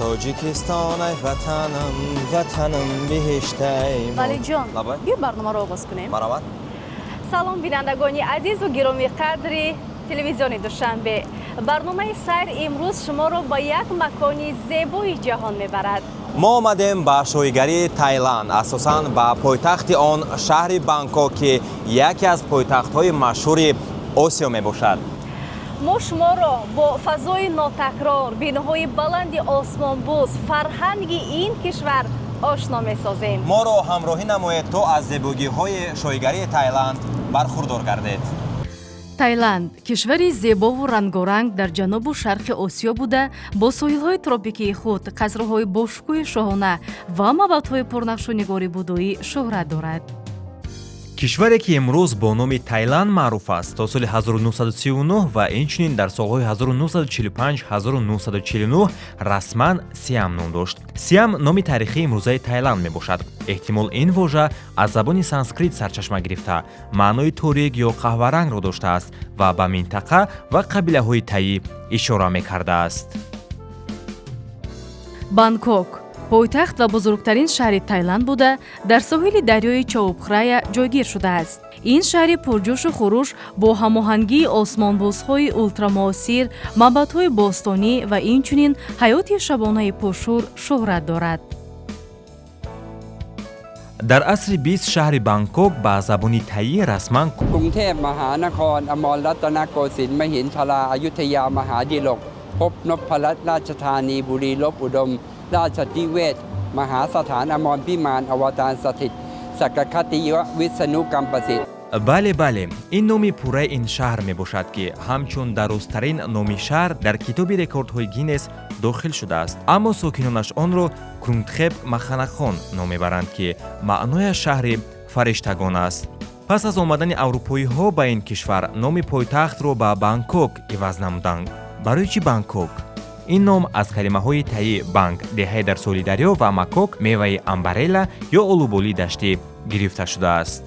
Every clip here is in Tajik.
тоҷикистон ай ватанам ватанам биҳиштай валиҷон биё барномаро оғоз кунем. маравад салом бинандагони азизу гироми қадри телевизиони душанбе. барномаи сайр имрӯз шуморо ба як макони зебои ҷаҳон мебарад. мо омадем ба шоҳигарии Таиланд, асосан ба пойтахти он шаҳри Бангкок ки яке аз пойтахтҳои машҳури Осиё мебошад. мо шуморо бо фазои нотакрор, биноҳои баланди осмонбӯс, фарҳанги ин кишвар ошно месозем. моро ҳамроҳӣ намоед то аз зебогиҳои шоҳигарии Таиланд бархурдор гардед. Таиланд кишвари зебову рангоранг дар ҷанубу шарқи Осиё буда, бо соҳилҳои тропикии худ, қасрҳои бошукӯҳи шоҳона ва маъбадҳои пурнақшу нигори будоӣ шӯҳрат дорад. кишваре ки имрӯз бо номи Таиланд маъруф аст, то соли 1939 ва инчунин дар солҳои 1945-1949 расман Сиам ном дошт. Сиам номи таърихии имрӯзаи Таиланд мебошад. эҳтимол ин воҷа аз забони санскрит сарчашма гирифта, маънои торик ё қаҳварангро доштааст ва ба минтақа ва қабилаҳои таӣ ишора мекардааст. Бангкок пойтахт ва бузургтарин шаҳри Таиланд буда, дар соҳили дарёи Чаопхрая ҷойгир шудааст. ин шаҳри пурҷӯшу хуруш бо ҳамоҳангии осмонбӯсҳои ултрамуосир, маъбадҳои бостонӣ ва инчунин ҳаёти шабонаи пуршӯр шӯҳрат дорад. дар асри 20 шаҳри Бангкок ба забони таӣ расман กรุงเทพมหานครอมรรัตนโกสินทร์มหินทราอยุธยามหาดิลกพบนพรัตน์ราชธานีบุรีลบอุดมราชนิเวศมหาสถานอมรพิมานอวตารสถิตสักคติยววิษณุกรรมประสิทธิ์ бале бале ин номи пурраи ин шаҳр мебошад ки ҳамчун дарозтарин номи шаҳр дар китоби рекордҳои Гиннес дохил шудааст. аммо сокинонаш онро Крунгтхеп Маханахон ном мебаранд ки маънояш шаҳри фариштагон аст. пас аз омадани аврупоиҳо ба ин кишвар номи пойтахтро ба Бангкок иваз намуданд. барои чӣ Бангкок? ин ном аз калимаҳои таи банг деҳаи дар соҳили дарё ва макок меваи амбарелла ё олуболии даштӣ гирифта шудааст.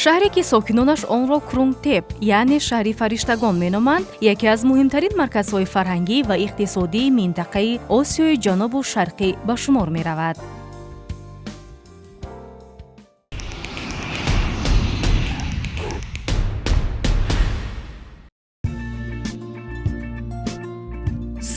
шаҳре ки сокинонаш онро Крунгтеп яъне шаҳри фариштагон меноманд, яке аз муҳимтарин марказҳои фарҳангӣ ва иқтисодии минтақаи Осиёи ҷанубу шарқӣ ба шумор меравад.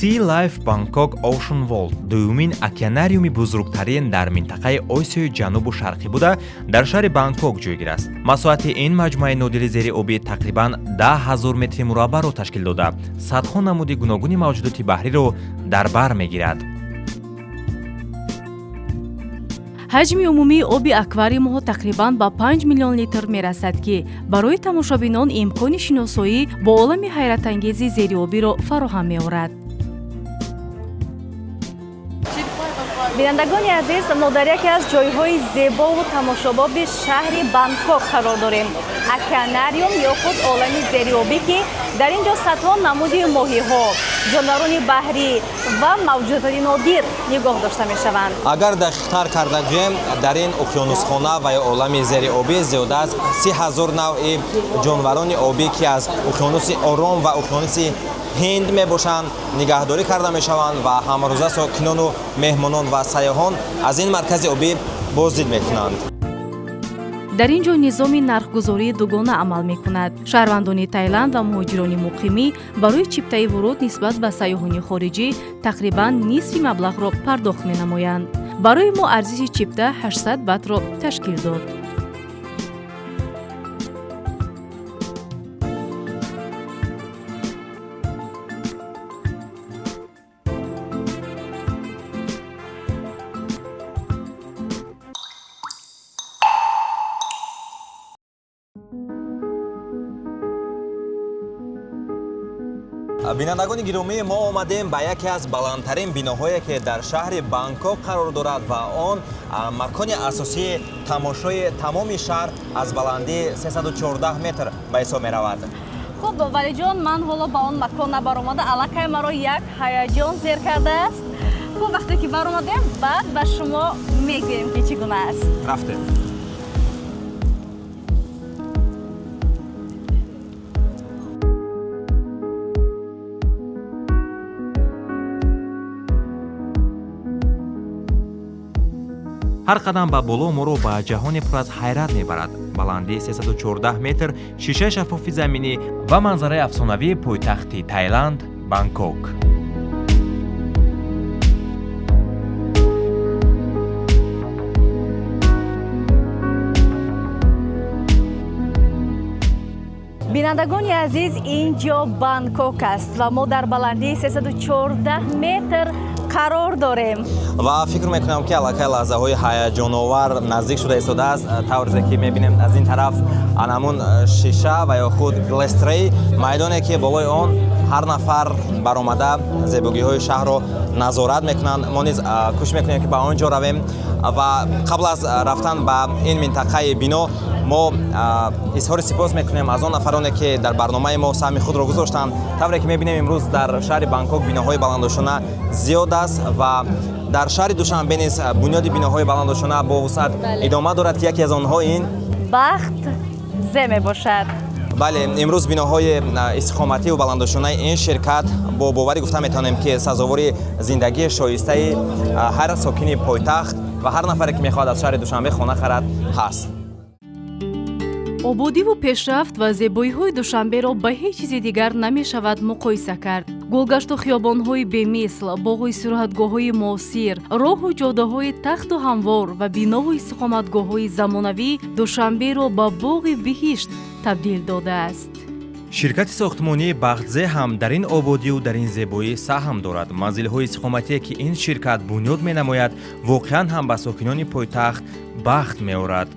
Sea Life Bangkok Ocean World дуюмин океанариуми бузургтарин дар минтақаи Осиёи ҷанубу шарқӣ буда, дар шаҳри Бангкок ҷойгир аст. масоҳати ин маҷмӯаи нодири зериобӣ тақрибан 10,000 метри мураббаъро ташкил дода, садҳо намуди гуногуни мавҷудоти баҳриро дар бар мегирад. ҳаҷми умумии оби аквариумҳо тақрибан ба 5 миллион литр мерасад, ки барои тамошобинон имкони шиносоӣ бо олами ҳайратангези зериобиро фароҳам меорад. бинандагони азиз, мо дар яке аз ҷойҳои зебову тамошобоби шаҳри Бангкок қарор дорем. океанариум ё худ олами зериобӣ ки дар ин ҷо садҳо намуди моҳиҳо, ҷонварони баҳрӣ ва мавҷудоти нодир нигоҳ дошта мешаванд. агар дақиқтар карда ҷӯем, дар ин уқёнусхона ва олами зериобӣ зиёда аз 30,000 навъи ҷонварони обӣ ки аз уқёнуси Ором ва уқёнуси ҳинд мебошанд нигаҳдорӣ карда мешаванд ва ҳамрӯза сокинону меҳмонон ва сайёҳон аз ин маркази обӣ боздид мекунанд. дар ин ҷо низоми нархгузории дугона амал мекунад. шаҳрвандони Таиланд ва муҳоҷирони муқимӣ барои чиптаи вуруд нисбат ба сайёҳони хориҷӣ тақрибан нисфи маблағро пардохт менамоянд. барои мо арзиши чипта 800 батро ташкил дод. бинандагони гиромӣ, мо омадем ба яке аз баландтарин биноҳое ки дар шаҳри Бангкок қарор дорад ва он макони асосии тамошои тамоми шаҳр аз баландии 314 метр ба ҳисоб меравад. хуб валиҷон, ман ҳоло ба он макон набаромада, аллакай маро як ҳаяҷон зер кардааст. хуб вақте ки баромадем, баъд ба шумо мегӯем ки чӣ гуна аст. рафтем. ҳар қадам ба боло моро ба ҷаҳоне пур аз ҳайрат мебарад. баландии 314 метр, шишаи шаффофи заминӣ ва манзараи афсонавии пойтахти Таиланд, Бангкок. бинандагони азиз, инҷо Бангкок аст ва мо дар баландии 314 метр қарор дорем. ва фикр мекунам ки аллакай лаҳзаҳои ҳаяҷоновар наздик шуда истодааст. тавризе ки мебинем аз ин тараф анамун шиша ва ё худ глестрей майдоне ки болои он ҳар нафар баромада зебогиҳои шаҳрро назорат мекунанд. мо низ кӯшиш мекунем ки ба он ҷо равем ва қабл аз рафтан ба ин минтақаи бино мо изҳори сипос мекунем аз он нафароне ки дар барномаи мо саҳми худро гузоштанд. тавре ки мебинем имрӯз дар шаҳри Бангкок биноҳои баландошона зиёд аст ва дар шаҳри Душанбе низ бунёди биноҳои баландошона бо вусъат идома дорад ки яке аз онҳо ин бахт зе мебошад. бале, имрӯз биноҳои истиқомативу баландошонаи ин ширкат бо боварӣ гуфта метавонем ки сазовори зиндагии шоистаи ҳар сокини пойтахт ва ҳар нафаре ки мехоҳад аз шаҳри Душанбе хона харад ҳаст. ободиву пешрафт ва зебоиҳои Душанберо ба ҳеҷ чизи дигар намешавад муқоиса кард. гулгашту хиёбонҳои бемисл, боғу истироҳатгоҳҳои муосир, роҳу ҷодаҳои тахту ҳамвор ва бинову истиқоматгоҳҳои замонавӣ Душанберо ба боғи биҳишт табдил додааст. ширкати сохтмонии бахтзе ҳам дар ин ободию дар ин зебоӣ саҳм дорад. манзилҳои истиқоматие ки ин ширкат бунёд менамояд воқеан ҳам ба сокинони пойтахт бахт меорад.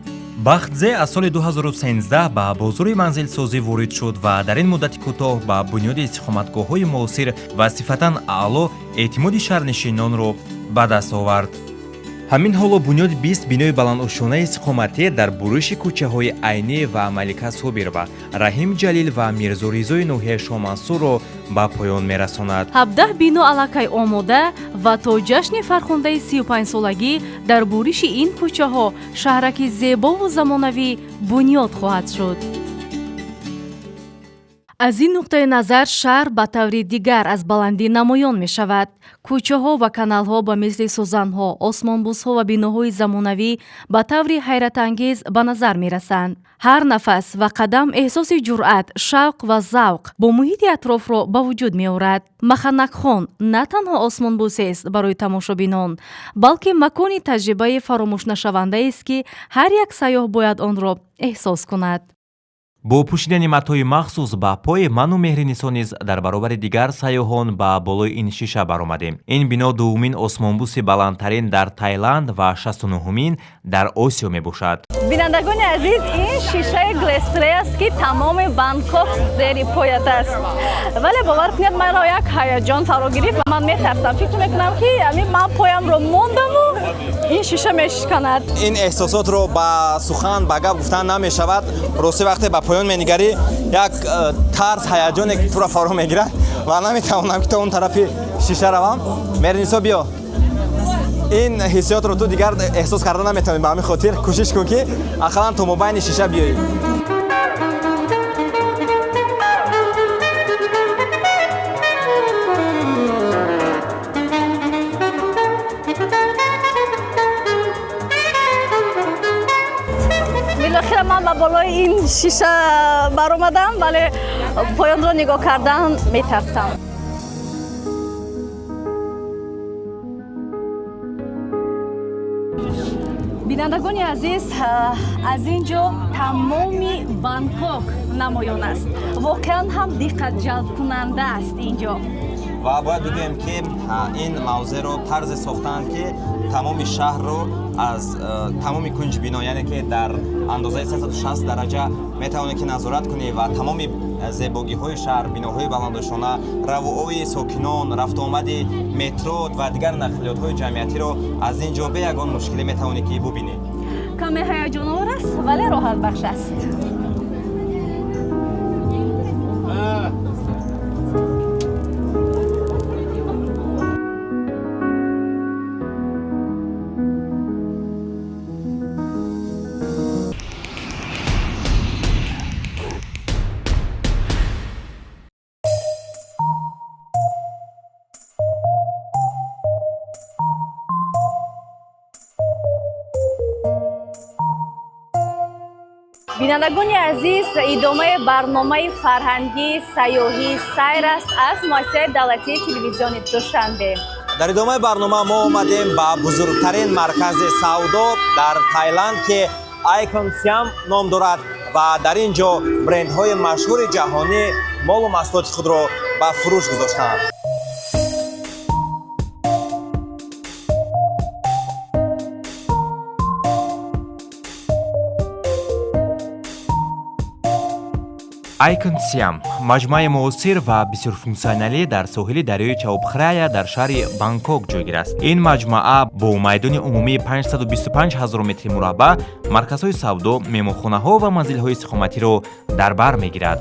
бахтзе аз соли 2013 ба бозори манзилсозӣ ворид шуд ва дар ин муддати кӯтоҳ ба бунёди истиқоматгоҳҳои муосир ва сифатан аъло эътимоди шаҳрнишинонро ба даст овард. ҳамин ҳоло бунёди 20 бинои баландошонаи истиқоматӣ дар бурӯши кӯчаҳои Айнӣ ва Малика Собир ва Раҳим Ҷалил ва Мирзо Ризои ноҳияи Шомансурро ба поён мерасонад. 17 бино аллакай омода ва то ҷашни фархондаи 35-солагӣ дар буриши ин кӯчаҳо шаҳраки зебову замонавӣ бунёд хоҳад шуд. аз ин нуқтаи назар шаҳр ба таври дигар аз баландӣ намоён мешавад. кӯчаҳо ва каналҳо ба мисли сӯзанҳо, осмонбӯсҳо ва биноҳои замонавӣ ба таври ҳайратангез ба назар мерасанд. ҳар нафас ва қадам эҳсоси ҷуръат, шавқ ва завқ бо муҳити атрофро ба вуҷуд меорад. маханакхон на танҳо осмонбӯсест барои тамошобинон, балки макони таҷрибаи фаромӯшнашавандаест ки ҳар як сайёҳ бояд онро эҳсос кунад. бо пӯшидани матои махсус ба пои ману меҳри Нисо низ дар баробари дигар сайёҳон ба болои ин шиша баромадем. ин бино дуввумин осмонбӯси баландтарин дар Таиланд ва 69-умин дар Осиё мебошад. бинандагони азиз, ин шишаи глестрей аст ки тамоми Бангкок зери поят аст. вале бовар кунед, маро як ҳаяҷон фаро гирифт ва ман метарсам. фикр мекунам ки ман поямро мондаму ин шиша мешиканад. ин эҳсосотро ба сухан ба гап гуфтан намешавад. рости вақте ба поён менигарӣ як тарс ҳаяҷоне туро фаро мегирад ва наметавонам ки то он тарафи шиша равам. Мернисо биё, ин ҳиссиётро ту дигар эҳсос карда наметавонӣ. ба ҳамин хотир кӯшиш кун ки ақаллан то мобайни шиша биёӣ. билохира ман ба болои ин шиша баромадам, вале поёнро нигоҳ кардан метарсам. бинандагони азиз, аз ин ҷо тамоми Бангкок намоён аст. воқеан ҳам диққатҷалбкунанда аст ин ҷо. ва бояд бигӯем ки ин мавзеъро тарзе сохтаанд ки тамоми шаҳрро аз тамоми кунҷ бино, яъне ки дар андозаи 360 дараҷа метавонӣ ки назорат кунӣ ва тамоми зебогиҳои шаҳр, биноҳои баландошона, равоҳои сокинон, рафтуомади метро ва дигар нақлиётҳои ҷамъиятиро аз ин ҷо бе ягон мушкилӣ метавонӣ ки бубинӣ. каме ҳаяҷоновар аст, вале роҳатбахш аст. бинандагони азиз, идомаи барномаи фарҳангӣ сайёҳӣ сайр аст аз муассисаи давлатии телевизиони Душанбе. дар идомаи барнома мо омадем ба бузургтарин маркази савдо дар Таиланд ки Icon Siam ном дорад ва дар ин ҷо брендҳои машҳури ҷаҳонӣ молу маҳсулоти худро ба фурӯш гузоштаанд. Icon Siam маҷмӯаи муосир ва бисёрфунксионалӣ дар соҳили дарёи Чаобхрая дар шаҳри Бангкок ҷойгир аст. Ин маҷмӯа бо майдони умумии 525 000 метри мураббаъ марказҳои савдо, меҳмонхонаҳо ва манзилҳои истиқоматиро дар бар мегирад.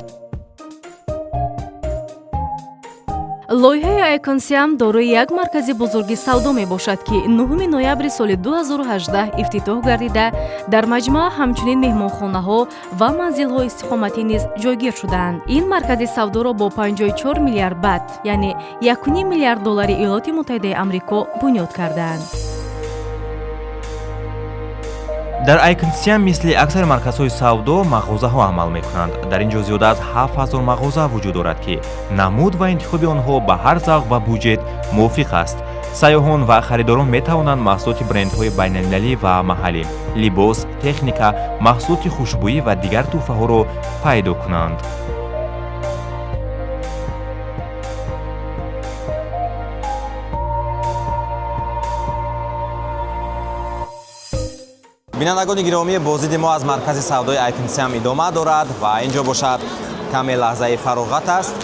лоиҳаи Icon Siam дорои як маркази бузурги савдо мебошад ки 9 ноябри соли 2018 ифтитоҳ гардида дар маҷмӯа ҳамчунин меҳмонхонаҳо ва манзилҳои истиқоматӣ низ ҷойгир шудаанд. Ин маркази савдоро бо 54 миллиард бат, яъне 1.5 миллиард доллари Иёлоти Муттаҳидаи Амрико бунёд кардаанд. дар Icon Siam мисли аксари марказҳои савдо мағозаҳо амал мекунанд. дар ин ҷо зиёда аз 7000 мағоза вуҷуд дорад ки намуд ва интихоби онҳо ба ҳар завқ ва буҷет мувофиқ аст. сайёҳон ва харидорон метавонанд маҳсулоти брендҳои байналмилалӣ ва маҳаллӣ, либос, техника, маҳсулоти хушбӯӣ ва дигар тӯҳфаҳоро пайдо кунанд. бинандагони гиромӣ, бозиди мо аз маркази савдои Icon Siam идома дорад ва ин ҷо бошад каме лаҳзаи фароғат аст.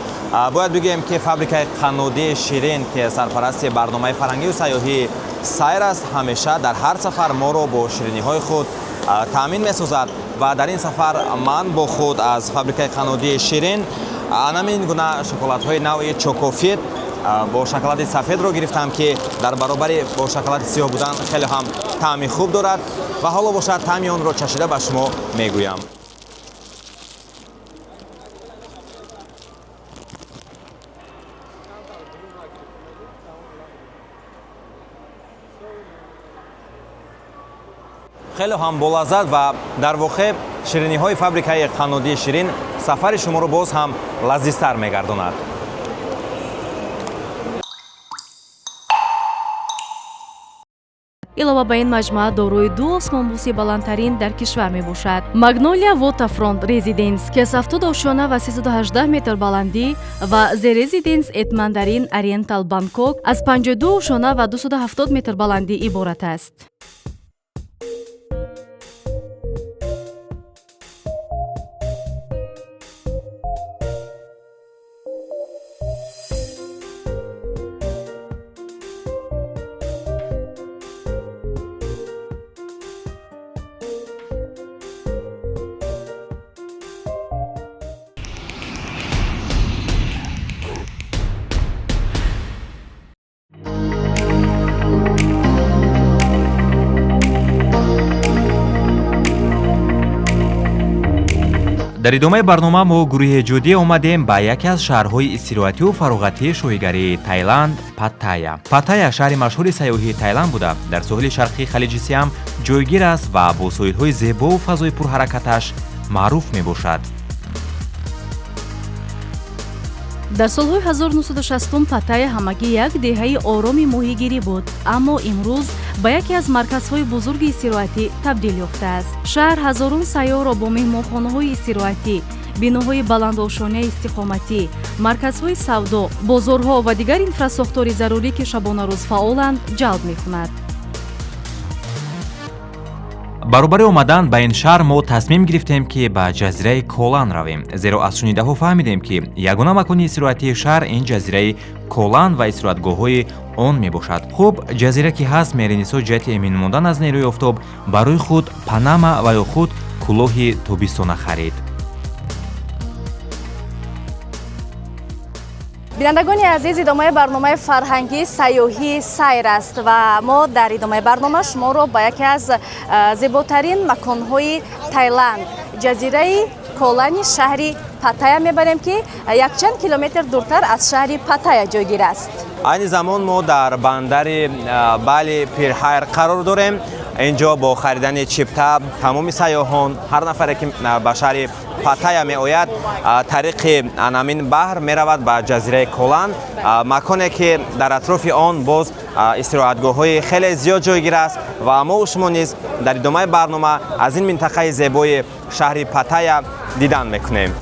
Бояд бигӯем ки фабрикаи қаннодии ширин ки сарпарасти барномаи фарҳангию сайёҳӣ сайр аст, ҳамеша дар ҳар сафар моро бо шириниҳои худ таъмин месозад ва дар ин сафар ман бо худ аз фабрикаи қаннодии ширин анамин гуна шоколадҳои навъи чокофит бо шоколади сафедро гирифтам ки дар баробари бо шоколади сиёҳ будан хеле ҳам таъми хуб дорад ва ҳоло бошад таъми онро чашида ба шумо мегӯям. хеле ҳам болаззат ва дар воқеъ шириниҳои фабрикаи қаннодии ширин сафари шуморо боз ҳам лазизтар мегардонад. илова ба ин маҷмӯа дорои 2 осмонбӯси баландтарин дар кишвар мебошад. Magnolia Waterfront Residence ки аз 70 ошёна ва 318 метр баландӣ ва The Residence at Mandarin Oriental Bangkok аз 52 ошёна ва 270 метр баландӣ иборат аст. дар идомаи барнома мо гурӯҳи ҷудӣ омадем ба яке аз шаҳрҳои истироҳативу фароғатии шоҳигарии Таиланд, Паттайя. Паттайя шаҳри машҳури сайёҳии Таиланд буда дар соҳили шарқии халиҷи Сиам ҷойгир аст ва бо соҳилҳои зебову фазои пурҳаракаташ маъруф мебошад. дар солҳои 1960 Паттайя ҳамагӣ як деҳаи ороми моҳигирӣ буд, аммо имрӯз ба яке аз марказҳои бузурги истироҳатӣ табдил ёфтааст. шаҳр ҳазорон сайёҳро бо меҳмонхонаҳои истироҳатӣ, биноҳои баландошонаи истиқоматӣ, марказҳои савдо, бозорҳо ва дигар инфрасохтори зарурӣ ки шабонарӯз фаъоланд ҷалб мекунад. баробари омадан ба ин шаҳр мо тасмим гирифтем ки ба ҷазираи Колан равем, зеро аз шунидаҳо фаҳмидем ки ягона макони истироҳатии шаҳр ин ҷазираи Колан ва истироҳатгоҳҳои он мебошад. хуб, ҷазира ки ҳаст меринисо ҷиҳати эмин мондан аз нерӯи офтоб барои худ панама ва ё худ кӯлоҳи тобистона харид. бинандагони азиз, идомаи барномаи фарҳангӣ сайёҳӣ сайр аст ва мо дар идомаи барнома шуморо ба яке аз зеботарин маконҳои Таиланд, ҷазираи Колани шаҳри Паттайя мебарем ки якчанд километр дуртар аз шаҳри Паттайя ҷойгир аст. айни замон мо дар бандари Бали Пирҳайр қарор дорем. اینجا با خریدن چیپتا تمام سیاحان هر نفری که به شهر پاتایا میآید طریق همین بحر میرود به جزیره کولان، مکانی که در اطراف آن باز استراحتگاه‌های خیلی زیاد جایگیر است و ما و شما نیز در ادامه برنامه از این منطقه زیبای شهر پاتایا دیدن میکنیم.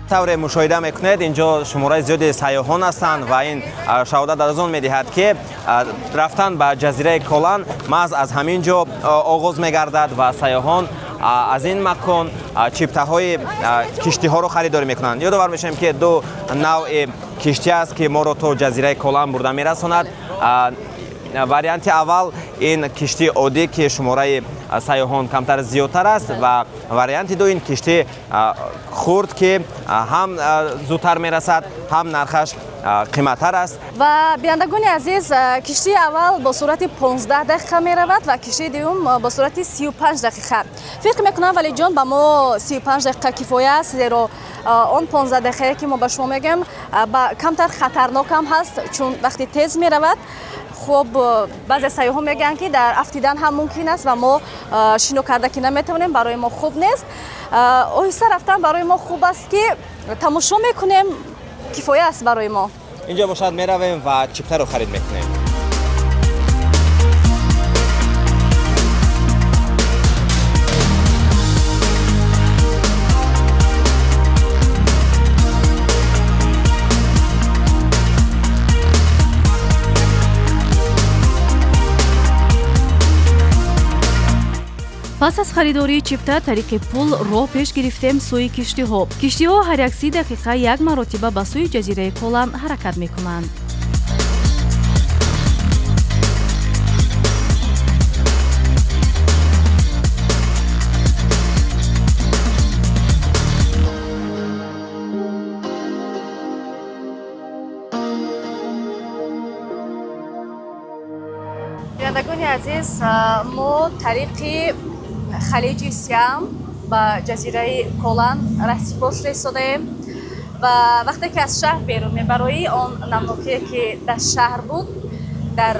طور مشاهده میکنید اینجا شماره زیادی سیاحان هستند و این شهادت از آن میدهد که رفتن به جزیره کولان محض از همین جا آغاز میگردد و سیاحان از این مکان چیپتاهای کشتی ها رو خریداری میکنند. یادآور میشیم که دو نوع کشتی است که ما رو تا جزیره کولان برده میرساند. وریانت اول این کشتی عادی که شماره سیاحان کمتر زیادتر است و وریانت دو این کشتی خرد که هم زودتر میرسد هم نرخش قیمتتر است. و بینندگان عزیز، کشتی اول با صورت 15 دقیقه می رود و کشتی دوم با صورت 35 دقیقه. فکر میکنم ولی جان با ما 35 دقیقه کفایه است، زیرا اون 15 دقیقه که ما به شما میگم کمتر خطرناک هم هست، چون وقتی تیز می رود خب بعضی سیاحان میگن که در افتیدن هم ممکن است و ما شنا کرده که نمیتونیم، برای ما خوب نیست. آهسته رفتن برای ما خوب است که تماشا میکنیم، کفایه است برای ما. اینجا باشد میرویم و چیپتا رو خرید میکنیم. پس از خریداری چیپتا طریق پول راه پیش گرفتیم سوی کشتی‌ها. کشتی‌ها هر یک 30 دقیقه یک مرتبه به سوی جزیره کولان حرکت می‌کنند. بینندگان عزیز، ما طریق خلیج سیام به جزیره کولان رسیدگی رسیدیم و وقتی که از شهر بیرون میبرایی آن نمناکی که در شهر بود در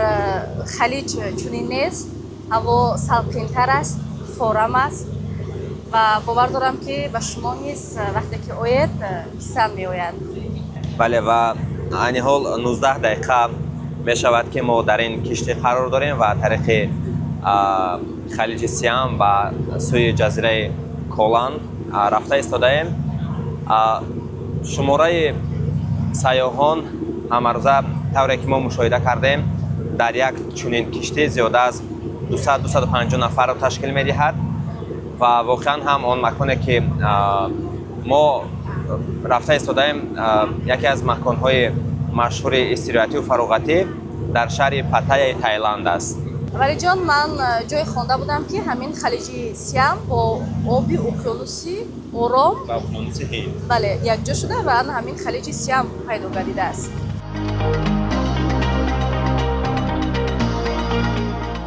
خلیج چنین نیست، هوا سلقین‌تر است، فورم است و باور دارم که به شما نیز وقتی که آید پسند میآید. بله و عین حال 19 دقیقه می شود که ما در این کشتی قرار داریم و طریق خلیج سیام و سوی جزیره کولان رفته ایستاده‌ایم. شماره سیاحان امروزه طوری که ما مشاهده کردیم در یک چنین کشتی زیاده از 200-250 نفر را تشکیل می‌دهد و واقعا هم آن مکانی که ما رفته ایستاده‌ایم یکی از مکان‌های مشهور استراحتی و فراغتی در شهر پاتایا تایلند است. ولی جان من جای خوانده بودم که همین خلیج سیام با آبی اقیانوسی آرام و اقیانوس هند بله یک جا شده و همین خلیج سیام پیدا گردیده است.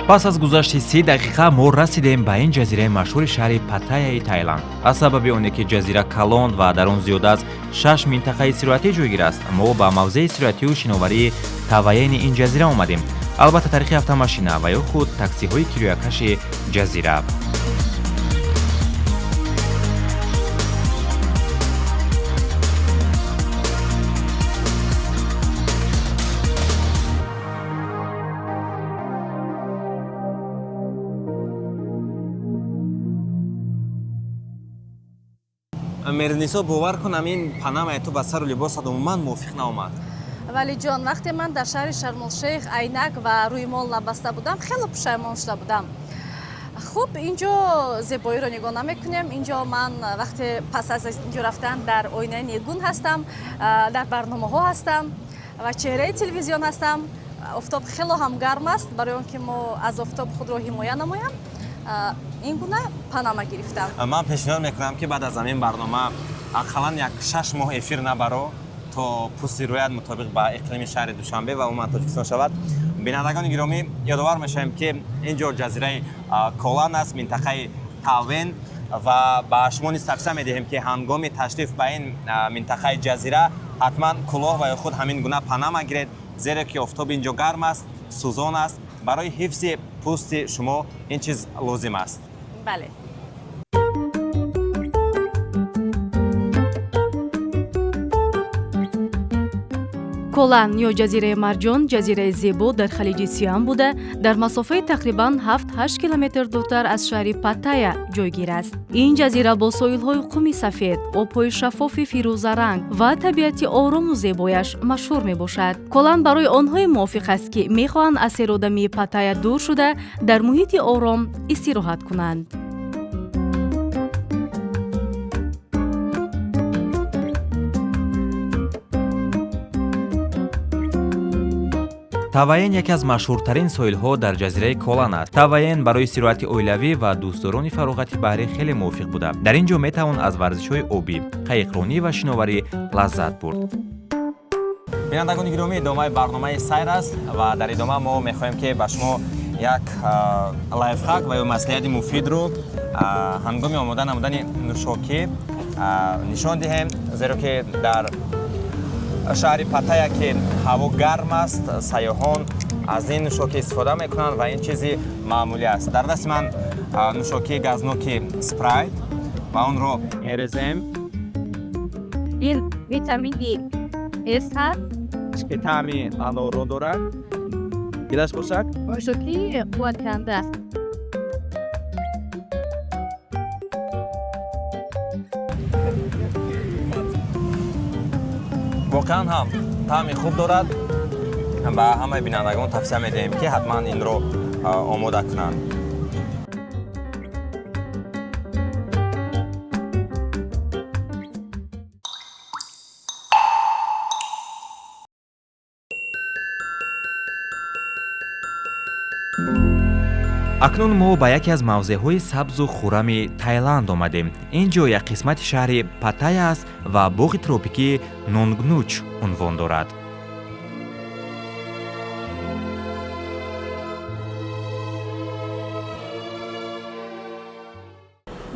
پس از گذشت 30 دقیقه ما رسیدیم به این جزیره مشهور شهر پاتایا تایلند. از سبب آنکه که جزیره کلان و در آن زیاد از 6 منطقه استراحتی جایگیر است، ما به موضع استراحتی و شناوری توایین این جزیره آمدیم. البته طریق автомашина و یا خود تاکسی های کیلویکش جزیره. مرنیسا باور کنم این پناه تو با سر و لباس عموما موافق نآمد. ولی جان وقتی من در شهر شرم الشیخ عینک و روی مال نبسته بودم خیلی پشیمان شده بودم. خب اینجا زیبایی رو نگاه نمیکنیم. اینجا من وقتی پس از اینجا رفتن در آینه نیگون هستم، در برنامه ها هستم و چهره تلویزیون هستم. آفتاب خیلی هم گرم است، برای اینکه ما از آفتاب خود را حمایت نماییم این گونه پناه گرفتم. من پیشنهاد میکنم که بعد از این برنامه اقلا یک 6 ماه افیر نبرو то пусти рояд мутобиқ ба иқлими шаҳри душанбе ва умуман тоҷикистон шавад. Бинандагони гиромӣ, ёдовар мешавем ки ин ҷо ҷазираи Колан аст, минтақаи Тавен, ва ба шумо низ тавсия медиҳем ки ҳангоми ташриф ба ин минтақаи ҷазира ҳатман кӯлоҳ ва ё худ ҳамин гуна панама гиред, зеро ки офтоби ин ҷо гарм аст, сӯзон аст. барои ҳифзи пӯсти шумо ин чиз лозим аст. бале. колан ё ҷазираи марҷон ҷазираи зебо дар халиҷи сиам буда дар масофаи тақрибан 7-8 километр дуртар аз шаҳри Паттайя ҷойгир аст. ин ҷазира бо соҳилҳои қуми сафед, обҳои шаффофи фирӯзаранг ва табиати орому зебояш машҳур мебошад. колан барои онҳое мувофиқ аст ки мехоҳанд аз серодамии Паттайя дур шуда дар муҳити ором истироҳат кунанд. Таваен яке аз машҳуртарин соҳилҳо дар ҷазираи Колан аст. Таваен барои истироҳати оилавӣ ва дӯстдорони фароғати баҳрӣ хеле мувофиқ буда. Дар ин ҷо метавон аз варзишҳои обӣ, қайиқронӣ ва шиноварӣ лаззат бурд. бинандагони гиромӣ, идомаи барномаи сайр аст ва дар идома мо мехоҳем ки ба шумо як лайфхак ва ё маслиҳати муфидро ҳангоми омода намудани нӯшокӣ нишон диҳем, зеро ки дар шаҳри Паттайя ки ҳаво гарм аст, сайёҳон аз ин нӯшокӣ истифода мекунанд ва ин чизи маъмулӣ аст. дар дасти ман нӯшокии газноки Sprite ва онро мерезем. ин витамини С ҳаст, ки таъми алоро дорад. гилаш бошад? бошоки қувваткунанда аст. воқеан ҳам таъми хуб дорад. ба ҳамаи бинандагон тавсия медиҳем ки ҳатман инро омода кунанд. акнун мо ба яке аз мавзеъҳои сабзу хуррами Таиланд омадем. ин ҷо як қисмати шаҳри Паттайя аст ва боғи тропикии Нонгнуч унвон дорад.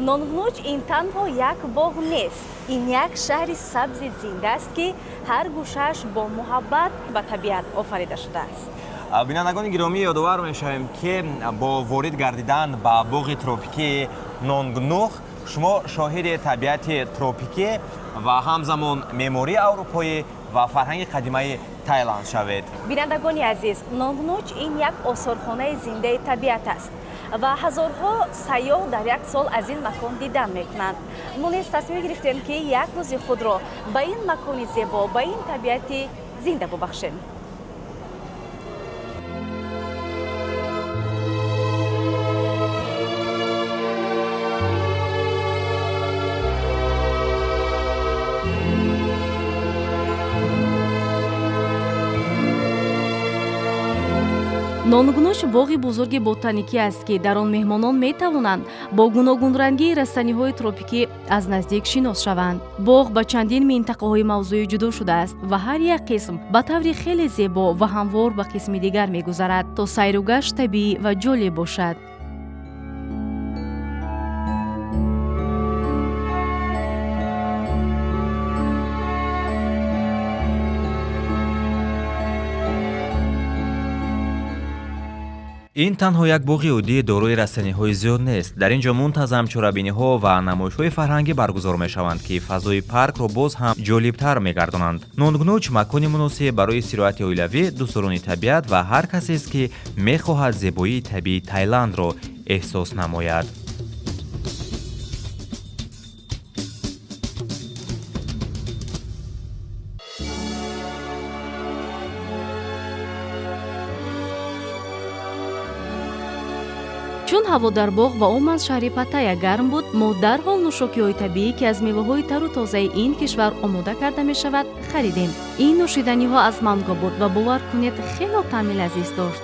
Нонгнуч ин танҳо як боғ нест, ин як шаҳри сабзи зинда аст ки ҳар гӯшааш бо муҳаббат ба табиат офарида шудааст. бинандагони гиромӣ, ёдовар мешавем ки бо ворид гардидан ба боғи тропикии Нонгнух шумо шоҳиди табиати тропикӣ ва ҳамзамон меъмории аврупоӣ ва фарҳанги қадимаи Таиланд шавед. бинандагони азиз, Нонгнуч ин як осорхонаи зиндаи табиат аст ва ҳазорҳо сайёҳ дар як сол аз ин макон дидан мекунанд. мо низ тасмим гирифтем ки як рӯзи худро ба ин макони зебо, ба ин табиати зинда бубахшем. Нонгнуч боғи бузурги ботаникӣ аст ки дар он меҳмонон метавонанд бо гуногунрангии растаниҳои тропикӣ аз наздик шинос шаванд. боғ ба чандин минтақаҳои мавзӯӣ ҷудо шудааст ва ҳар як қисм ба таври хеле зебо ва ҳамвор ба қисми дигар мегузарад, то сайругашт табиӣ ва ҷолиб бошад. ин танҳо як боғи оддии дорои растаниҳои зиёд нест. дар ин ҷо мунтазам чорабиниҳо ва намоишҳои фарҳангӣ баргузор мешаванд ки фазои паркро боз ҳам ҷолибтар мегардонанд. Нонгнуч макони муносиб барои истироҳати оилавӣ, дӯстдорони табиат ва ҳар касест ки мехоҳад зебоии табиии Таиландро эҳсос намояд. чун ҳаво дар боғ ва умуман шаҳри Паттайя гарм буд, мо дарҳол нӯшокиҳои табиӣ ки аз меваҳои тару тозаи ин кишвар омода карда мешавад харидем. ин нӯшиданиҳо аз манго буд ва бовар кунед хело таъми лазиз дошт.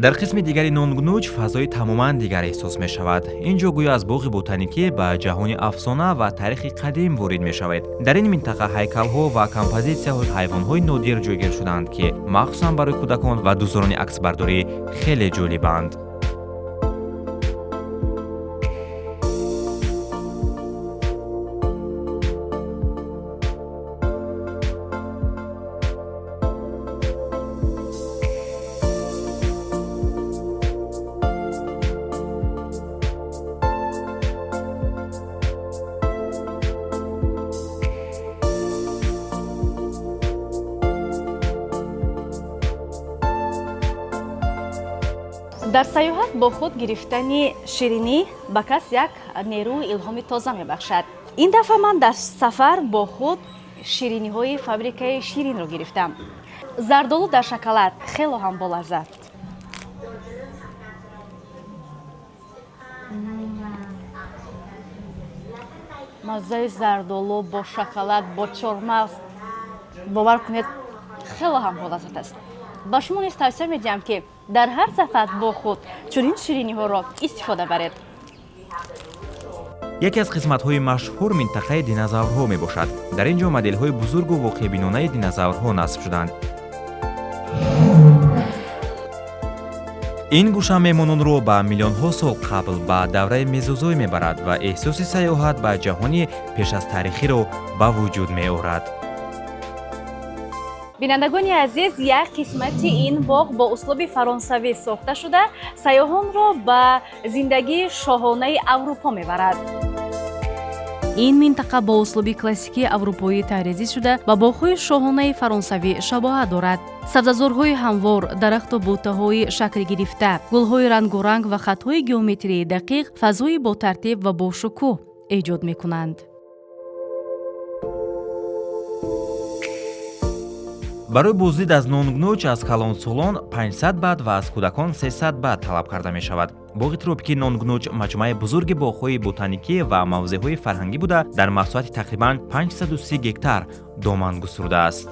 дар қисми дигари Нонгнуч фазои тамоман дигар эҳсос мешавад. ин ҷо гӯё аз боғи ботаникӣ ба ҷаҳони афсона ва таърихи қадим ворид мешавед. дар ин минтақа ҳайкалҳо ва композитсияҳои ҳайвонҳои нодир ҷойгир шуданд ки махсусан барои кӯдакон ва дӯстдорони аксбардорӣ хеле ҷолибанд. дар саёҳат бо худ гирифтани ширинӣ ба кас як нерӯи илҳоми тоза мебахшад. ин дафъа ман дар сафар бо худ шириниҳои фабрикаи ширинро гирифтам. зардолу дар шоколад хело ҳам болаззат. маззаи зардолу бо шоколад бо чормағз бовар кунед хело ҳам болаззат аст. ба шумо низ тавсия медиҳам ки дар ҳар сафар бо худ чунин шириниҳоро истифода баред. яке аз қисматҳои машҳур минтақаи динозаврҳо мебошад. дар ин ҷо моделҳои бузургу воқеъбинонаи динозаврҳо насб шуданд. ин гӯша меҳмононро ба миллионҳо сол қабл ба давраи мезозой мебарад ва эҳсоси саёҳат ба ҷаҳони пеш аз таърихиро ба вуҷуд меорад. бинандагони азиз, як қисмати ин боғ бо услуби фаронсавӣ сохта шуда сайёҳонро ба зиндагии шоҳонаи Аврупо мебарад. ин минтақа бо услуби классикии аврупоӣ тарезӣ шуда ба боғҳои шоҳонаи фаронсавӣ шабоҳат дорад. сабзазорҳои ҳамвор, дарахту бутаҳои шакл гирифта, гулҳои рангоранг ва хатҳои геометрии дақиқ фазои ботартиб ва бошукӯҳ эҷод мекунанд. барои боздид аз Нонгнуч аз калонсолон 500 бат ва аз кӯдакон 300 бат талаб карда мешавад. боғи тропикии Нонгнуч маҷмӯаи бузурги боғҳои ботаникӣ ва мавзеъҳои фарҳангӣ буда дар масоҳати тақрибан 530 гектар доман густурдааст.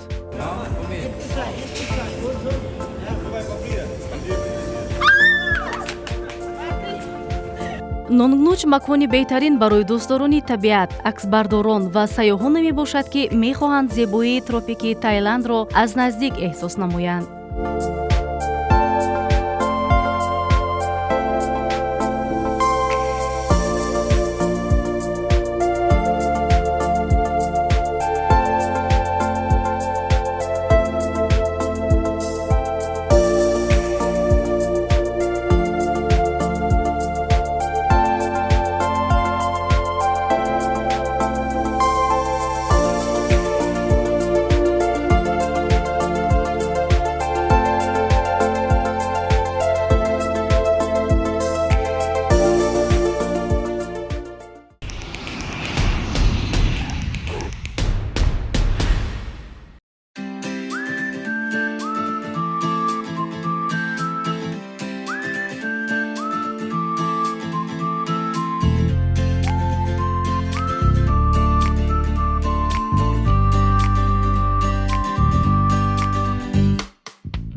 Нонгнуч макони беҳтарин барои дӯстдорони табиат, аксбардорон ва сайёҳоне мебошад, ки мехоҳанд зебоии тропикии Таиландро аз наздик эҳсос намоянд.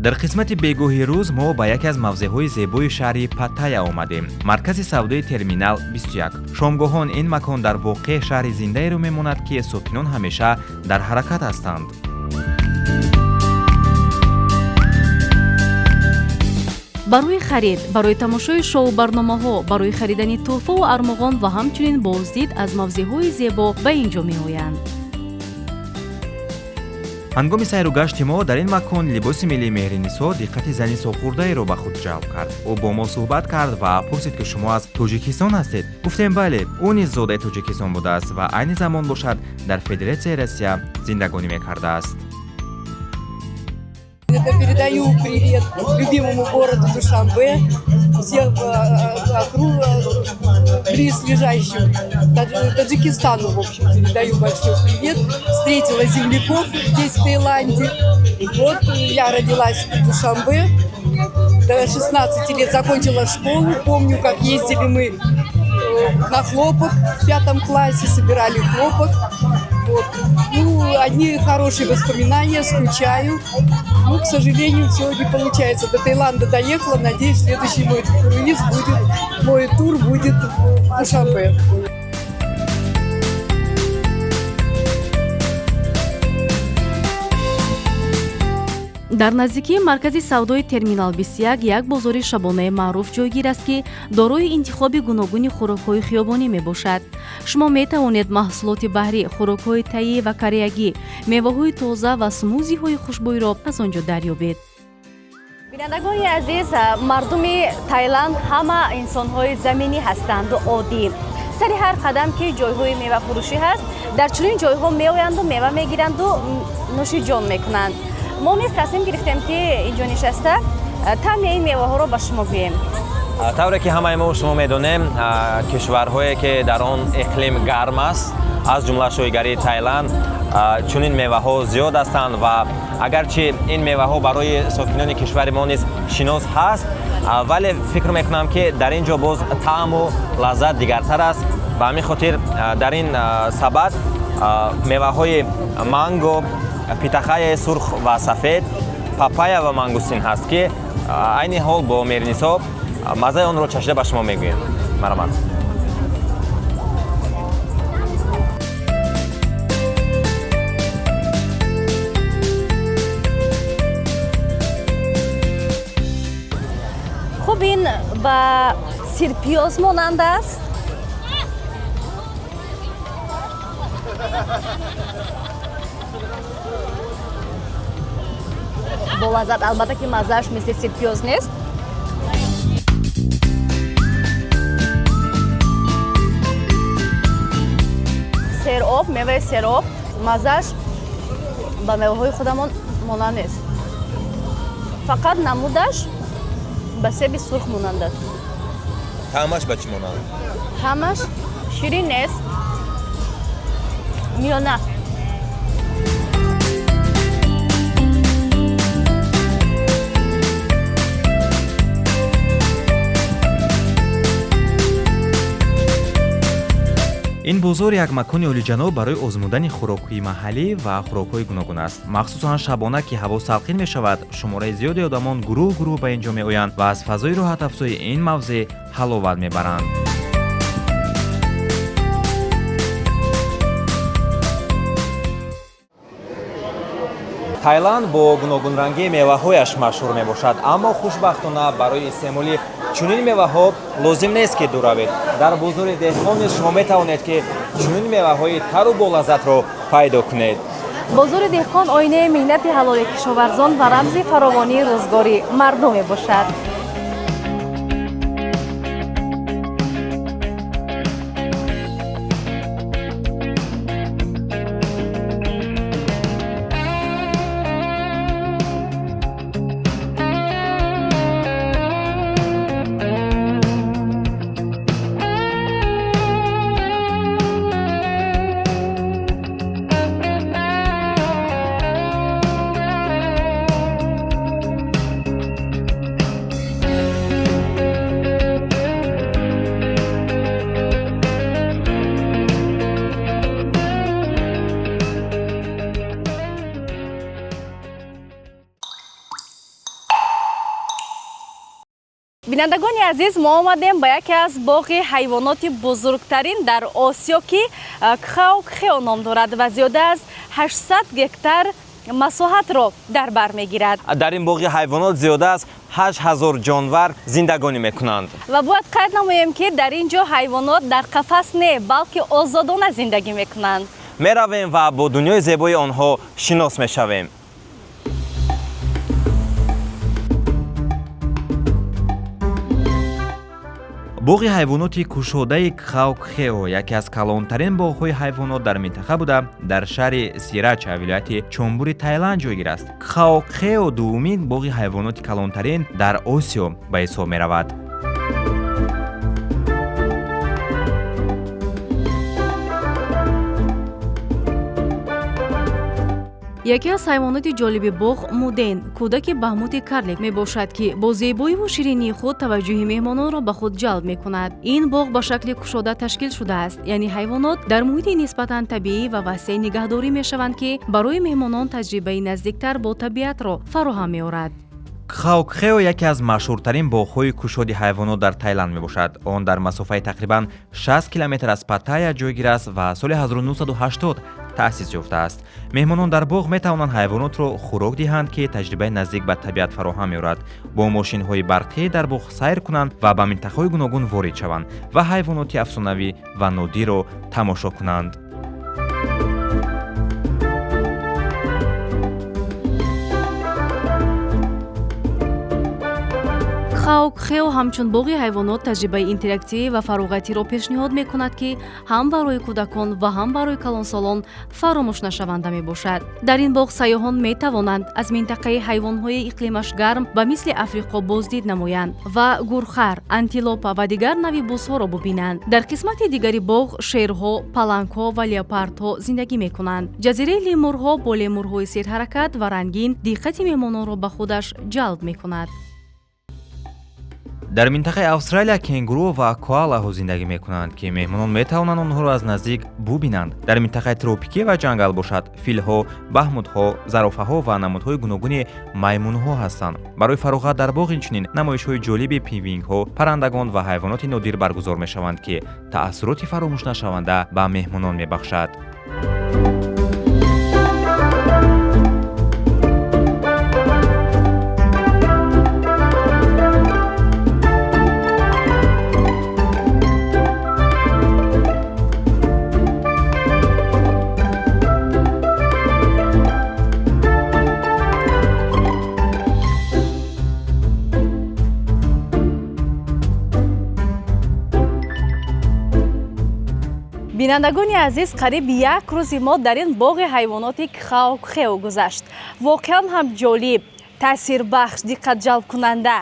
дар қисмати бегоҳи рӯз мо ба яке аз мавзеъҳои зебои шаҳри Паттайя омадем. маркази савдои терминал 21. шомгоҳон ин макон дар воқеъ шаҳри зиндаеро мемонад ки сокинон ҳамеша дар ҳаракат ҳастанд. барои харид, барои тамошои шоу-барномаҳо, барои харидани тӯҳфаву армоғон ва ҳамчунин боздид аз мавзеъҳои зебо ба ин ҷо меоянд. ҳангоми сайру гашти мо дар ин макон либоси миллии меҳринисо диққати зани сохӯрдаеро ба худ ҷалб кард. ӯ бо мо суҳбат кард ва пурсид, ки шумо аз Тоҷикистон ҳастед. гуфтем бале, ӯ низ зодаи Тоҷикистон будааст ва айни замон бошад дар Федератсияи Россия зиндагонӣ мекардааст. Передаю привет любимому городу Душанбе, всех близлежащим Таджикистану, в общем, передаю большой привет. Встретила земляков здесь, в Таиланде. Вот я родилась в Душанбе, до 16 лет закончила школу. Помню, как ездили мы на хлопок в 5 классе, собирали хлопок. Вот. Ну, одни хорошие воспоминания, скучаю. Ну, к сожалению, все не получается. До Таиланда доехала, надеюсь, следующий мой круиз будет, мой тур будет в Душанбе. дар наздикии маркази савдои терминал 21 як бозори шабонаи маъруф ҷойгир аст ки дорои интихоби гуногуни хӯрокҳои хиёбонӣ мебошад. шумо метавонед маҳсулоти баҳрӣ, хӯрокҳои таyyӣ ва кореягӣ, меваҳои тоза ва смузиҳои хушбӯйро аз он ҷо дарёбед. бинандагони азиз, мардуми Таиланд ҳама инсонҳои заминӣ ҳастанду оддӣ. сари ҳар қадам ки ҷойҳои мевафурӯшӣ ҳаст, дар чунин ҷойҳо меоянду мева мегиранду нӯши ҷон мекунанд. мо низ тасмим гирифтем ки инҷо нишаста таъми ин меваҳоро ба шумо гӯем. тавре ки ҳамаи мо шумо медонем, кишварҳое ки дар он иқлим гарм аст, аз ҷумла шӯйгарии Таиланд, чунин меваҳо зиёд ҳастанд ва агарчи ин меваҳо барои сокинони кишвари мо низ шинос ҳаст, вале фикр мекунам ки дар ин ҷо боз таъму лаззат дигартар аст. ба ҳамин хотир дар ин сабад меваҳои манго, питахаи сурх ва сафед, папая ва мангустин ҳаст ки айни ҳол бо меринисоб маззаи онро чашида ба шумо мегӯем. марҳамат. хуб, ин ба сирпиёз монанд аст. бо лаззат, албатта ки маззааш мисли сирпиёз нест. сероб, меваи сероб, маззааш ба меваҳои худамон монанд нест. фақат намудаш ба себи сурх монанд аст. таъмаш ба чӣ монанд? таъмаш ширин нест, миёна. ин бозор як макони олиҷаноб барои озмудани хӯрокҳои маҳаллӣ ва хӯрокҳои гуногун аст. махсусан шабона ки ҳаво салқин мешавад, шумораи зиёди одамон гурӯҳ ба ин ҷо меоянд ва аз фазои роҳатафзои ин мавзеъ ҳаловат мебаранд. Таиланд бо гуногунрангии меваҳояш машҳур мебошад, аммо хушбахтона барои истеъмоли чунин меваҳо лозим нест ки дур равед. Дар бозори деҳқон низ шумо метавонед ки чунин меваҳои тару болаззатро пайдо кунед. бозори деҳқон оинаи меҳнати ҳалоли кишоварзон ва рамзи фаровонии рӯзгори мардум мебошад. бинандагони азиз, мо омадем ба яке аз боғи ҳайвоноти бузургтарин дар Осиё ки Кхао-Кхео ном дорад ва зиёда аз 800 гектар масоҳатро дар бар мегирад. дар ин боғи ҳайвонот зиёда аз 8000 ҷонвар зиндагонӣ мекунанд. ва бояд қайд намоем ки дар ин ҷо ҳайвонот дар қафас не, балки озодона зиндагӣ мекунанд. меравем ва бо дунёи зебои онҳо шинос мешавем. боғи ҳайвоноти кушодаи Кхао-Кхео яке аз калонтарин боғҳои ҳайвонот дар минтақа буда, дар шаҳри Сирача, вилояти Чонбури, Таиланд ҷойгир аст. Кхао-Кхео дуввумин боғи ҳайвоноти калонтарин дар Осиё ба ҳисоб меравад. яке аз ҳайвоноти ҷолиби боғ муден кӯдаки баҳмути карлик мебошад, ки бо зебоиву ширинии худ таваҷҷӯҳи меҳмононро ба худ ҷалб мекунад. ин боғ ба шакли кушода ташкил шудааст, яъне ҳайвонот дар муҳити нисбатан табиӣ ва васеъ нигаҳдорӣ мешаванд, ки барои меҳмонон таҷрибаи наздиктар бо табиатро фароҳам меорад. кхаукхео яке аз машҳуртарин боғҳои кушоди ҳайвонот дар Таиланд мебошад. Он дар масофаи тақрибан 60 километр аз Паттайя ҷойгир аст ва соли 1980 таъсис ёфтааст. меҳмонон дар боғ метавонанд ҳайвонотро хӯрок диҳанд, ки таҷрибаи наздик ба табиат фароҳам меорад. бо мошинҳои барқӣ дар боғ сайр кунанд ва ба минтақаҳои гуногун ворид шаванд ва ҳайвоноти афсонавӣ ва нодирро тамошо кунанд. кхаукхео ҳамчун боғи ҳайвонот таҷрибаи интерактивӣ ва фароғатиро пешниҳод мекунад, ки ҳам барои кӯдакон ва ҳам барои калонсолон фаромӯшнашаванда мебошад. дар ин боғ сайёҳон метавонанд аз минтақаи ҳайвонҳои иқлимаш гарм ба мисли африқо боздид намоянд ва гурхар, антилопа ва дигар нави бузҳоро бубинанд. дар қисмати дигари боғ шерҳо, палангҳо ва леопардҳо зиндагӣ мекунанд. ҷазираи лемурҳо бо лемурҳои серҳаракат ва рангин диққати меҳмононро ба худаш ҷалб мекунад. дар минтақаи Австралия кенгуру ва коалаҳо зиндагӣ мекунанд, ки меҳмонон метавонанд онҳоро аз наздик бубинанд. дар минтақаи тропикӣ ва ҷангал бошад, филҳо, баҳмутҳо, зарофаҳо ва намудҳои гуногуни маймунҳо ҳастанд. барои фароғат дар боғ инчунин намоишҳои ҷолиби пингвинҳо, паррандагон ва ҳайвоноти нодир баргузор мешаванд, ки таассуроти фаромӯшнашаванда ба меҳмонон мебахшад. бинандагони азиз, қариб як рӯзи мо дар ин боғи ҳайвоноти кхаукхео гузашт. воқеан ҳам ҷолиб, таъсирбахш, диққатҷалбкунанда.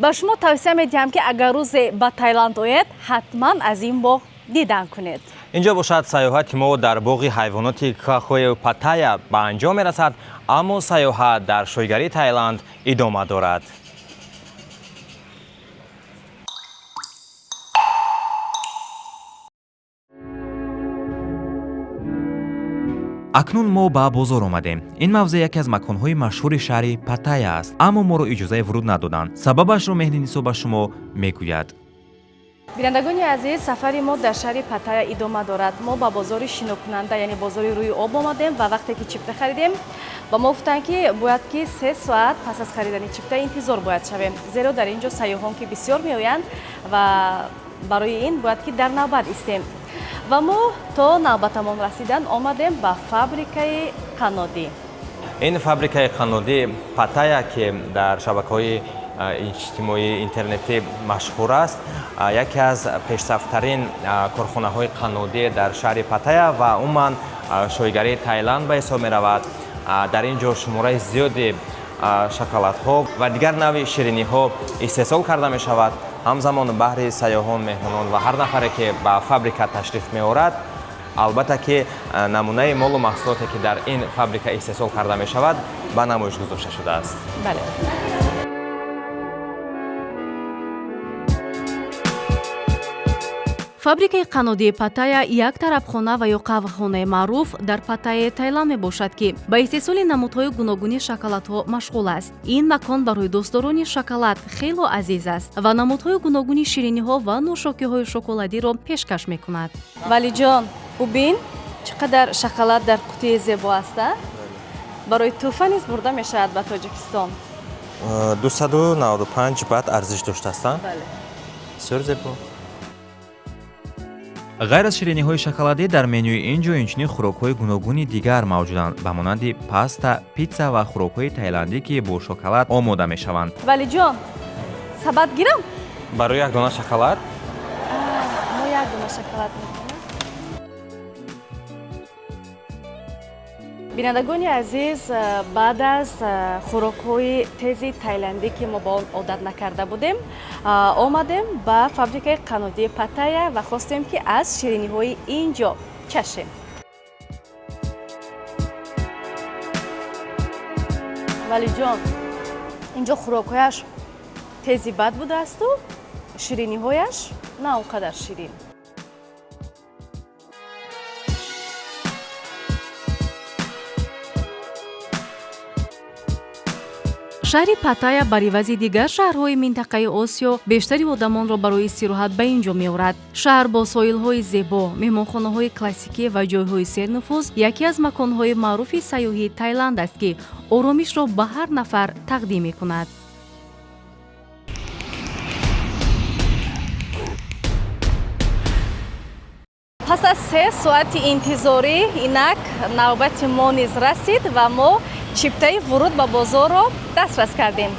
ба шумо тавсия медиҳам, ки агар рӯзе ба Таиланд оед, ҳатман аз ин боғ дидан кунед. инҷо бошад сайёҳати мо дар боғи ҳайвоноти кхаукхео Паттайя ба анҷом мерасад, аммо сайёҳат дар шойгарии Таиланд идома дорад. акнун мо ба бозор омадем. ин мавзеъ яке аз маконҳои машҳури шаҳри Паттайя аст, аммо моро иҷозаи вуруд надоданд. сабабашро меҳдӣ Нисо ба шумо мегӯяд. бинандагони азиз, сафари мо дар шаҳри Паттайя идома дорад. мо ба бозори шинокунанда, яъне бозори рӯи об омадем ва вақте ки чипта харидем, ба мо гуфтанд, ки бояд ки 3 соат пас аз харидани чипта интизор бояд шавем, зеро дар ин ҷо сайёҳон ки бисёр меоянд ва барои ин бояд ки дар навбат истем. ва мо то навбатамон расидан омадем ба фабрикаи қаннодӣ. ин фабрикаи қаннодӣ Паттайя, ки дар шабакаҳои иҷтимоии интернетӣ машҳур аст, яке аз пешсафтарин корхонаҳои қаннодӣ дар шаҳри Паттайя ва умуман шойгарии Таиланд ба ҳисоб меравад. дар ин ҷо шумораи зиёди шоколадҳо ва дигар нави шириниҳо истеҳсол карда мешавад. ҳамзамон баҳри сайёҳон, меҳмонон ва ҳар нафаре ки ба фабрика ташриф меорад, албатта ки намунаи молу маҳсулоте ки дар ин фабрика истеҳсол карда мешавад ба намоиш гузошта шудааст. бале. фабрикаи қаннодии Паттайя як тарабхона ва ё қаҳвахонаи маъруф дар Паттайяи Таиланд мебошад, ки ба истеҳсоли намудҳои гуногуни шоколадҳо машғул аст. ин макон барои дӯстдорони шоколад хело азиз аст ва намудҳои гуногуни шириниҳо ва нӯшокиҳои шоколадиро пешкаш мекунад. валиҷон, бубин чӣ қадар шоколад дар қутии зебо аст. барои тӯҳфа низ бурда мешавад ба Тоҷикистон. 295 бат арзиш доштаастанд. бисёр зебо. ғайр аз шириниҳои шоколадӣ дар менюи ин ҷо инчунин хӯрокҳои гуногуни дигар мавҷуданд, ба монанди паста, питса ва хӯрокҳои таиландӣ, ки бо шоколад омода мешаванд. валиҷон, сабат гирам? барои як дона шоколад? мо як дона шоколад мекунем. бинандагони азиз, баъд аз хӯрокҳои тези таиландӣ ки мо ба он одат накарда будем, омадем ба фабрикаи қаннодии Паттайя ва хостем, ки аз шириниҳои ин ҷо чашем. вали ҷон инҷо хӯрокҳояш тези бад будаасту шириниҳояш на он қадар ширин. шаҳри паттайя бар ивази дигар шаҳрҳои минтақаи осиё бештари одамонро барои истироҳат ба ин ҷо меорад. шаҳр бо соҳилҳои зебо, меҳмонхонаҳои классикӣ ва ҷойҳои сернуфуз яке аз маконҳои маъруфи сайёҳии Таиланд аст, ки оромишро ба ҳар нафар тақдим мекунад. пас аз 3 соати интизорӣ инак навбати мо низ расид ва мо чиптаи вуруд ба бозорро дастрас кардем.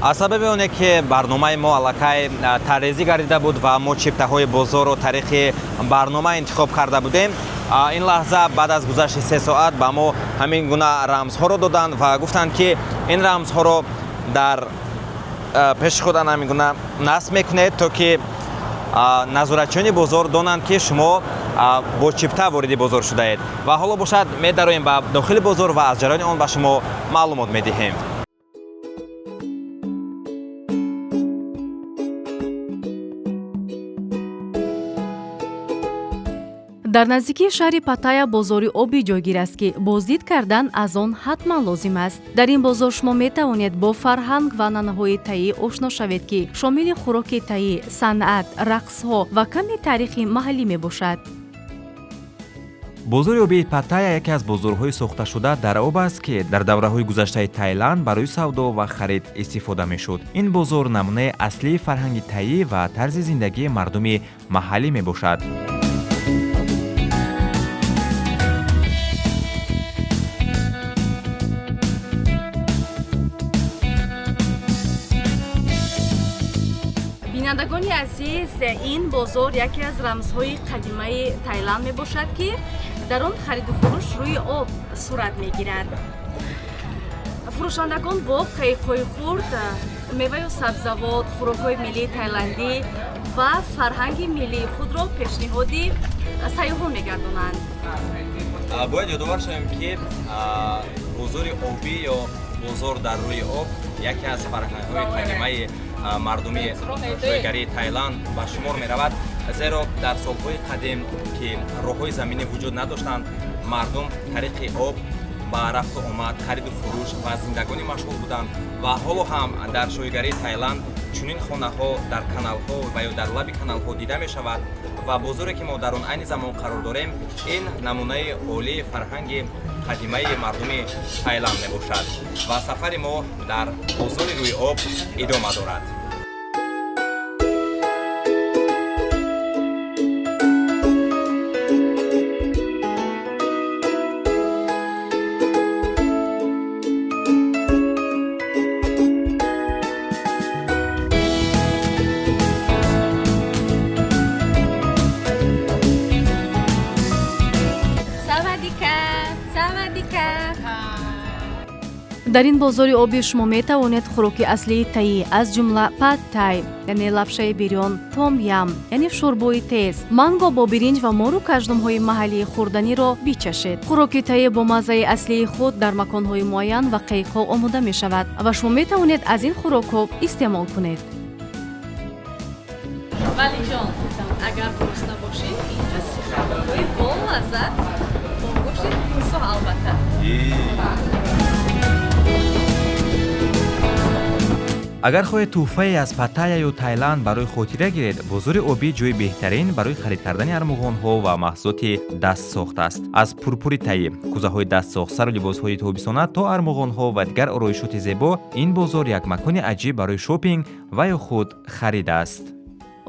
аз сабаби оне ки барномаи мо аллакай тарезӣ гардида буд ва мо чиптаҳои бозорро тариқи барнома интихоб карда будем, ин лаҳза баъд аз гузашти 3 соат ба мо ҳамин гуна рамзҳоро доданд ва гуфтанд ки ин рамзҳоро дар пеши худан ҳамин гуна насб мекунед, то ки назоратчиёни бозор донанд ки шумо бо чипта вориди бозор шудаед ва ҳоло бошад медароем ба дохили бозор ва аз ҷараёни он ба шумо маълумот медиҳем. дар наздикии шаҳри Паттайя бозори оби ҷойгир аст, ки боздид кардан аз он ҳатман лозим аст. дар ин бозор шумо метавонед бо фарҳанг ва анъанаҳои таӣ ошно шавед, ки шомили хӯроки таӣ, санъат, рақсҳо ва каме таърихи маҳаллӣ мебошад. бозори обии Паттайя яке аз бозорҳои сохташуда дар об аст, ки дар давраҳои гузаштаи Таиланд барои савдо ва харид истифода мешуд. ин бозор намунаи аслии фарҳанги таӣ ва тарзи зиндагии мардуми маҳаллӣ мебошад. бинандагони азиз, ин бозор яке аз рамзҳои қадимаи Таиланд мебошад, ки дар он хариду фурӯш рӯи об сурат мегирад. фурӯшандагон бо қайқҳои хурд, меваю сабзавот, хӯрокҳои миллии тайландӣ ва фарҳанги миллии худро пешниҳоди сайёҳон мегардонанд. бояд ёдовар шавем ки бозори обӣ ё бозор дар рӯи об яке аз фарҳангҳои қадимаи мардуми ҷойгарии Таиланд ба шумор меравад, зеро дар солҳои қадим ки роҳҳои заминӣ вуҷуд надоштанд, мардум тариқи об ба рафту омад, хариду фурӯш ва зиндагонӣ машғул буданд ва ҳоло ҳам дар ҷойгарии Таиланд чунин хонаҳо дар каналҳо ва ё дар лаби каналҳо дида мешавад ва бозоре ки мо дар он айни замон қарор дорем, ин намунаи олии фарҳанги қадимаи мардуми Таиланд мебошад ва сафари мо дар бозори рӯи об идома дорад. дар ин бозори обӣ шумо метавонед хӯроки аслии таӣ аз ҷумла пад тай, яъне лапшаи бирён, том ям, яъне шӯрбои тез, манго бо биринҷ ва мору каждумҳои маҳаллии хӯрданиро бичашед. хӯроки таӣ бо маззаи аслии худ дар маконҳои муайян ва қайқҳо омода мешавад ва шумо метавонед аз ин хӯрокҳо истеъмол кунед. валиҷон, агар гурсна бошед, инҷа сихабҳои болаззат бо гӯшти писо албатта. агар хоҳед тӯҳфае аз Паттайя ё Таиланд барои хотира гиред, бозори обӣ ҷойи беҳтарин барои харид кардани армуғонҳо ва маҳсулоти дастсохт аст. аз пурпури таӣ, кӯзаҳои дастсохт, сару либосҳои тобисона то армуғонҳо ва дигар ороишоти зебо, ин бозор як макони аҷиб барои шопинг ва ё худ харид аст.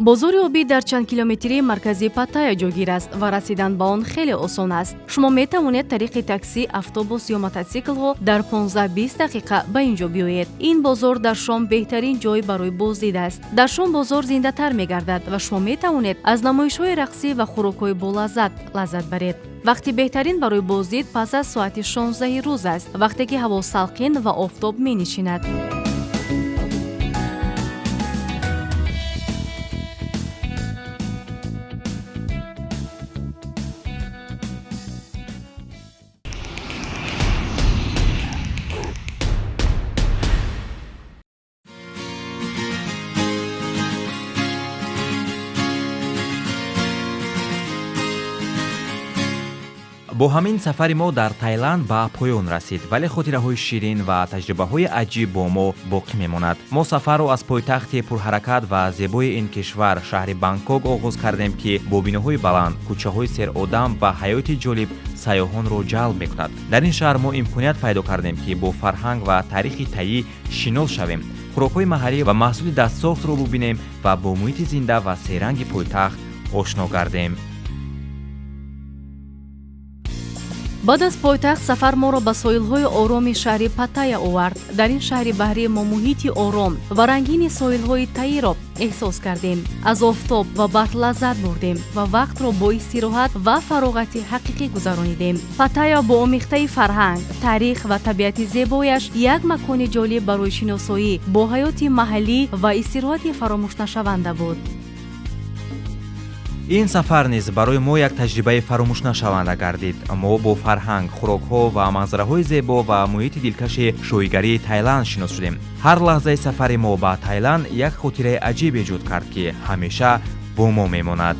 бозори обӣ дар чанд километрии маркази Паттайя ҷойгир аст ва расидан ба он хеле осон аст. шумо метавонед тариқи таксӣ, автобус ё мотоциклҳо дар 15-20 дақиқа ба ин ҷо биёед. ин бозор дар шом беҳтарин ҷой барои боздид аст. дар шом бозор зиндатар мегардад ва шумо метавонед аз намоишҳои рақсӣ ва хӯрокҳои болаззат лаззат баред. вақти беҳтарин барои боздид пас аз соати 16 рӯз аст, вақте ки ҳаво салқин ва офтоб менишинад. бо ҳамин сафари мо дар Таиланд ба поён расид, вале хотираҳои ширин ва таҷрибаҳои аҷиб бо мо боқӣ мемонад. Мо сафарро аз пойтахти пурҳаракат ва зебои ин кишвар шаҳри Бангкок оғоз кардем, ки бо биноҳои баланд, кӯчаҳои серодам ва ҳаёти ҷолиб сайёҳонро ҷалб мекунад. Дар ин шаҳр мо имконият пайдо кардем, ки бо фарҳанг ва таърихи таӣ шинос шавем, хӯрокҳои маҳаллӣ ва маҳсули дастсохтро бубинем ва бо муҳити зинда ва серранги пойтахт ошно гардем. баъд аз пойтахт сафар моро ба соҳилҳои ороми шаҳри Паттайя овард. дар ин шаҳри баҳрӣ мо муҳити ором ва рангини соҳилҳои таиро эҳсос кардем. аз офтоб ва барф лаззат бурдем ва вақтро бо истироҳат ва фароғати ҳақиқӣ гузаронидем. Паттайя бо омехтаи фарҳанг, таърих ва табиати зебояш як макони ҷолиб барои шиносоӣ бо ҳаёти маҳаллӣ ва истироҳати фаромӯшнашаванда буд. ин сафар низ барои мо як таҷрибаи фаромӯшнашаванда гардид. мо бо фарҳанг, хӯрокҳо ва манзараҳои зебо ва муҳити дилкаши шоигарии Таиланд шинос шудем. ҳар лаҳзаи сафари мо ба Таиланд як хотираи аҷиб эҷод кард, ки ҳамеша бо мо мемонад.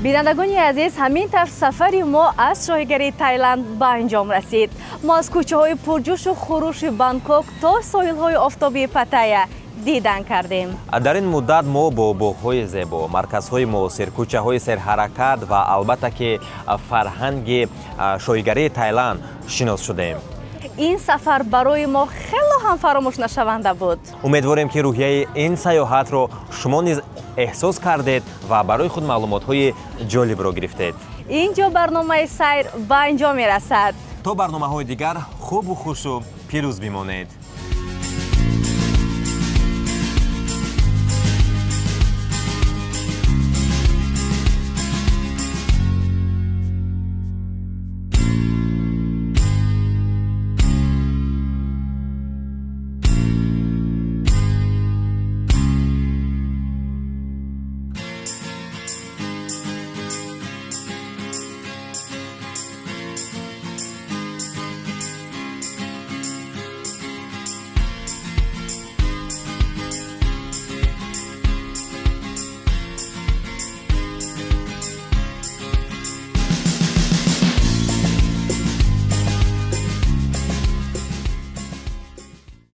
бинандагони азиз, ҳамин тавр сафари мо аз шоҳигарии Таиланд ба анҷом расид. мо аз кӯчаҳои пурҷӯшу хуруши Бангкок то соҳилҳои офтобии Паттайя дидан кардем. дар ин муддат мо бо боғҳои зебо, марказҳои муосир, кӯчаҳои серҳаракат ва албатта ки фарҳанги шоҳигарии Таиланд шинос шудем. ин сафар барои мо хело ҳам фаромӯшнашаванда буд. умедворем ки рӯҳияи ин саёҳатро шумо низ эҳсос кардед ва барои худ маълумотҳои ҷолибро гирифтед. инҷо барномаи сайр ба анҷом мерасад. то барномаҳои дигар хубу хушу пирӯз бимонед.